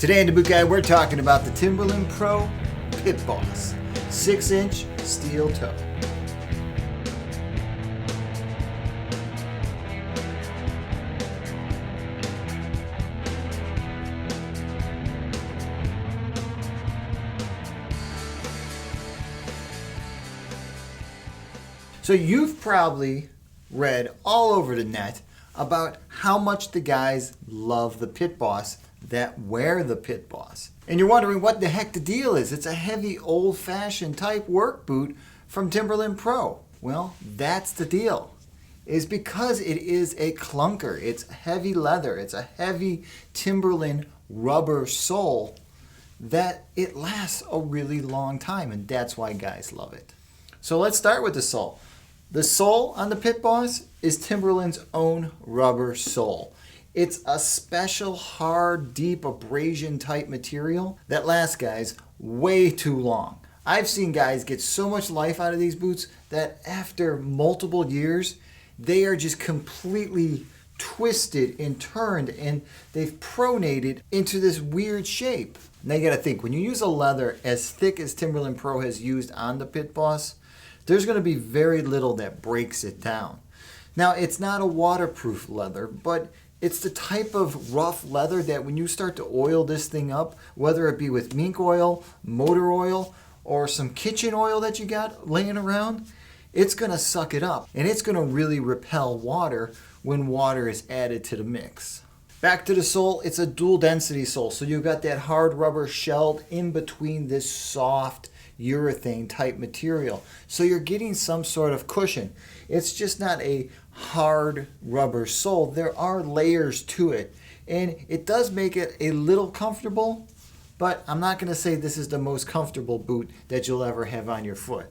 Today in the Boot Guide, we're talking about the Timberland PRO PITBOSS 6-inch steel toe. So you've probably read all over the net about how much the guys love the PITBOSS that wear the PITBOSS. And you're wondering what the heck the deal is. It's a heavy old-fashioned type work boot from Timberland PRO. Well, that's the deal. Is because it is a clunker. It's heavy leather. It's a heavy Timberland rubber sole that it lasts a really long time, and that's why guys love it. So let's start with the sole. The sole on the PITBOSS is Timberland's own rubber sole. It's a special, hard, deep abrasion type material that lasts guys way too long. I've seen guys get so much life out of these boots that after multiple years, they are just completely twisted and turned, and they've pronated into this weird shape. Now you gotta think, when you use a leather as thick as Timberland PRO has used on the PITBOSS, there's going to be very little that breaks it down. Now, it's not a waterproof leather, but it's the type of rough leather that when you start to oil this thing up, whether it be with mink oil, motor oil, or some kitchen oil that you got laying around, it's going to suck it up, and it's going to really repel water when water is added to the mix. Back to the sole, it's a dual density sole, so you've got that hard rubber shelled in between this soft urethane type material. So you're getting some sort of cushion. It's just not a hard rubber sole. There are layers to it, and it does make it a little comfortable, but I'm not going to say this is the most comfortable boot that you'll ever have on your foot.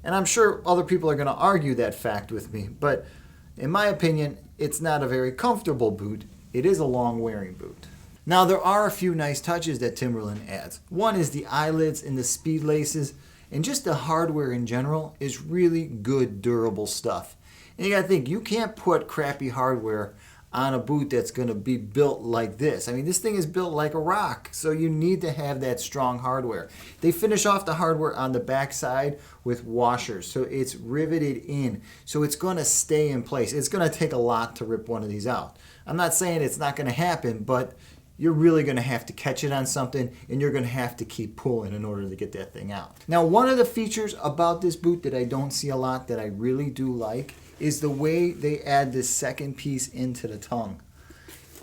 And I'm sure other people are going to argue that fact with me, but in my opinion, it's not a very comfortable boot. It is a long wearing boot. Now, there are a few nice touches that Timberland adds. One is the eyelids and the speed laces, and just the hardware in general is really good, durable stuff. And you gotta think, you can't put crappy hardware on a boot that's gonna be built like this. I mean, this thing is built like a rock, so you need to have that strong hardware. They finish off the hardware on the back side with washers, so it's riveted in, so it's gonna stay in place. It's gonna take a lot to rip one of these out. I'm not saying it's not gonna happen, but you're really going to have to catch it on something, and you're going to have to keep pulling in order to get that thing out. Now, one of the features about this boot that I don't see a lot that I really do like is the way they add this second piece into the tongue.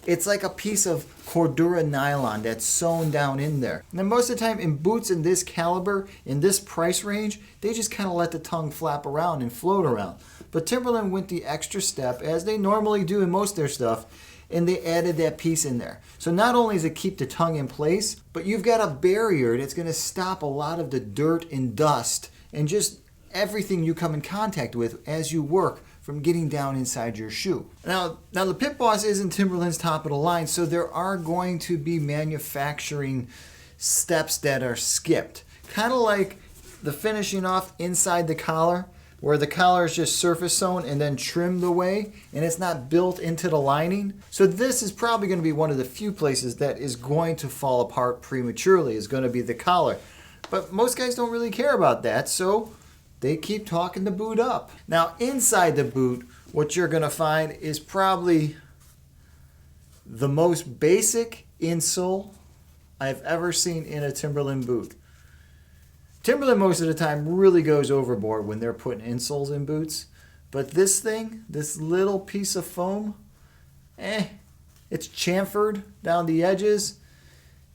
It's like a piece of Cordura nylon that's sewn down in there. Now, most of the time in boots in this caliber, in this price range, they just kind of let the tongue flap around and float around. But Timberland went the extra step, as they normally do in most of their stuff, and they added that piece in there. So not only does it keep the tongue in place, but you've got a barrier that's going to stop a lot of the dirt and dust and just everything you come in contact with as you work from getting down inside your shoe. Now the PITBOSS isn't Timberland's top of the line, so there are going to be manufacturing steps that are skipped. Kind of like the finishing off inside the collar, where the collar is just surface sewn and then trimmed away, and it's not built into the lining. So this is probably going to be one of the few places that is going to fall apart prematurely, is going to be the collar. But most guys don't really care about that, so they keep talking the boot up. Now inside the boot, what you're going to find is probably the most basic insole I've ever seen in a Timberland boot. Timberland most of the time really goes overboard when they're putting insoles in boots. But this thing, this little piece of foam, it's chamfered down the edges.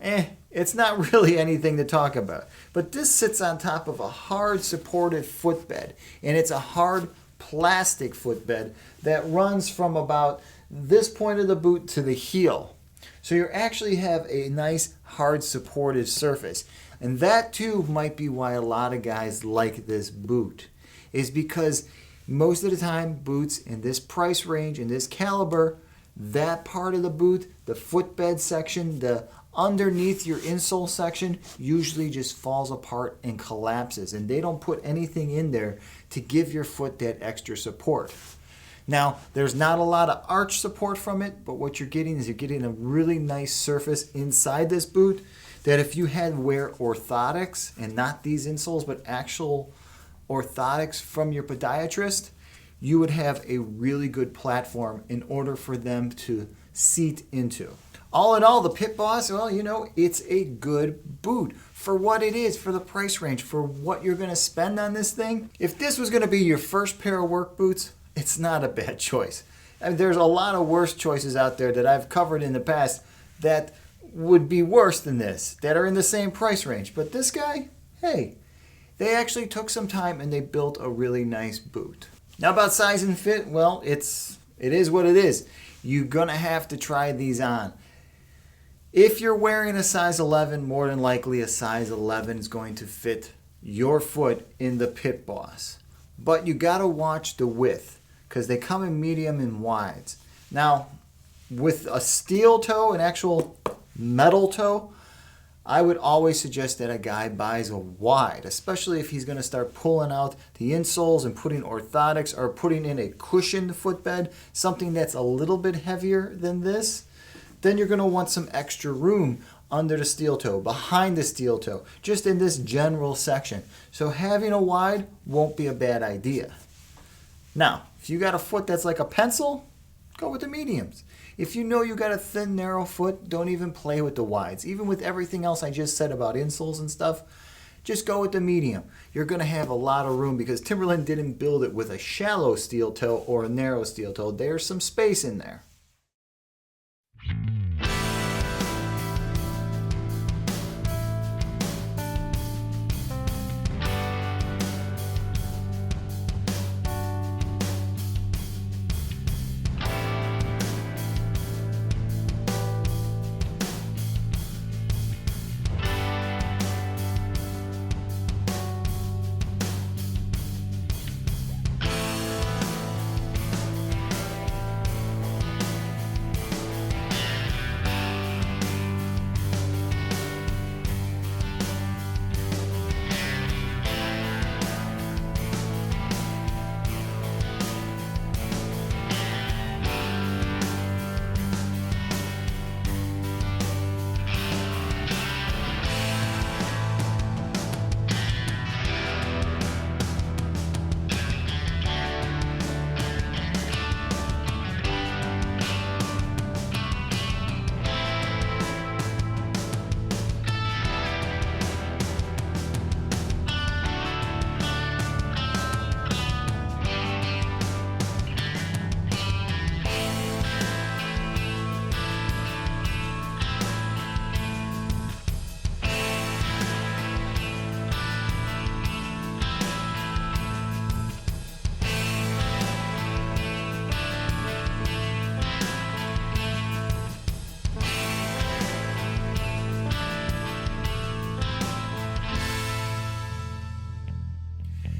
It's not really anything to talk about. But this sits on top of a hard supported footbed. And it's a hard plastic footbed that runs from about this point of the boot to the heel. So you actually have a nice hard supported surface. And that too might be why a lot of guys like this boot, is because most of the time boots in this price range, in this caliber, that part of the boot, the footbed section, the underneath your insole section, usually just falls apart and collapses, and they don't put anything in there to give your foot that extra support. Now, there's not a lot of arch support from it, but what you're getting is you're getting a really nice surface inside this boot that if you had wear orthotics, and not these insoles, but actual orthotics from your podiatrist, you would have a really good platform in order for them to seat into. All in all, the PITBOSS, well, you know, it's a good boot for what it is, for the price range, for what you're going to spend on this thing. If this was going to be your first pair of work boots, it's not a bad choice. I mean, there's a lot of worse choices out there that I've covered in the past that would be worse than this, that are in the same price range. But this guy, hey, they actually took some time and they built a really nice boot. Now about size and fit, well, it is what it is. You're gonna have to try these on. If you're wearing a size 11, more than likely a size 11 is going to fit your foot in the PITBOSS. But you gotta watch the width, because they come in medium and wides. Now, with a steel toe, an actual metal toe, I would always suggest that a guy buys a wide, especially if he's going to start pulling out the insoles and putting orthotics or putting in a cushioned footbed, something that's a little bit heavier than this. Then you're going to want some extra room under the steel toe, behind the steel toe, just in this general section. So having a wide won't be a bad idea. Now, if you got a foot that's like a pencil, go with the mediums. If you know you got a thin, narrow foot, don't even play with the wides. Even with everything else I just said about insoles and stuff, just go with the medium. You're going to have a lot of room because Timberland didn't build it with a shallow steel toe or a narrow steel toe. There's some space in there.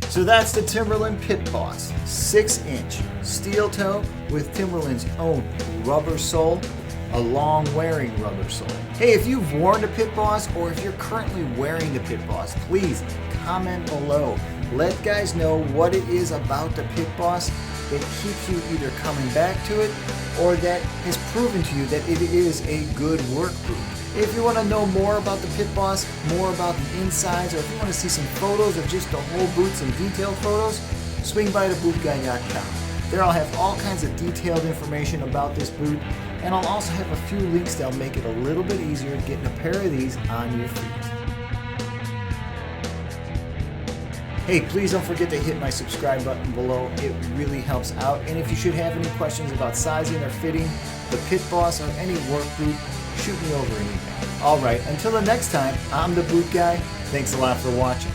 So that's the Timberland PITBOSS 6-inch steel toe with Timberland's own rubber sole, a long wearing rubber sole. Hey, if you've worn the PITBOSS or if you're currently wearing the PITBOSS, please comment below. Let guys know what it is about the PITBOSS that keeps you either coming back to it or that has proven to you that it is a good work boot. If you want to know more about the PITBOSS, more about the insides, or if you want to see some photos of just the whole boot, some detailed photos, swing by thebootguy.com. There I'll have all kinds of detailed information about this boot, and I'll also have a few links that'll make it a little bit easier getting a pair of these on your feet. Hey, please don't forget to hit my subscribe button below. It really helps out. And if you should have any questions about sizing or fitting the PITBOSS or any work boot, shoot me over an email. Alright, until the next time, I'm the Boot Guy. Thanks a lot for watching.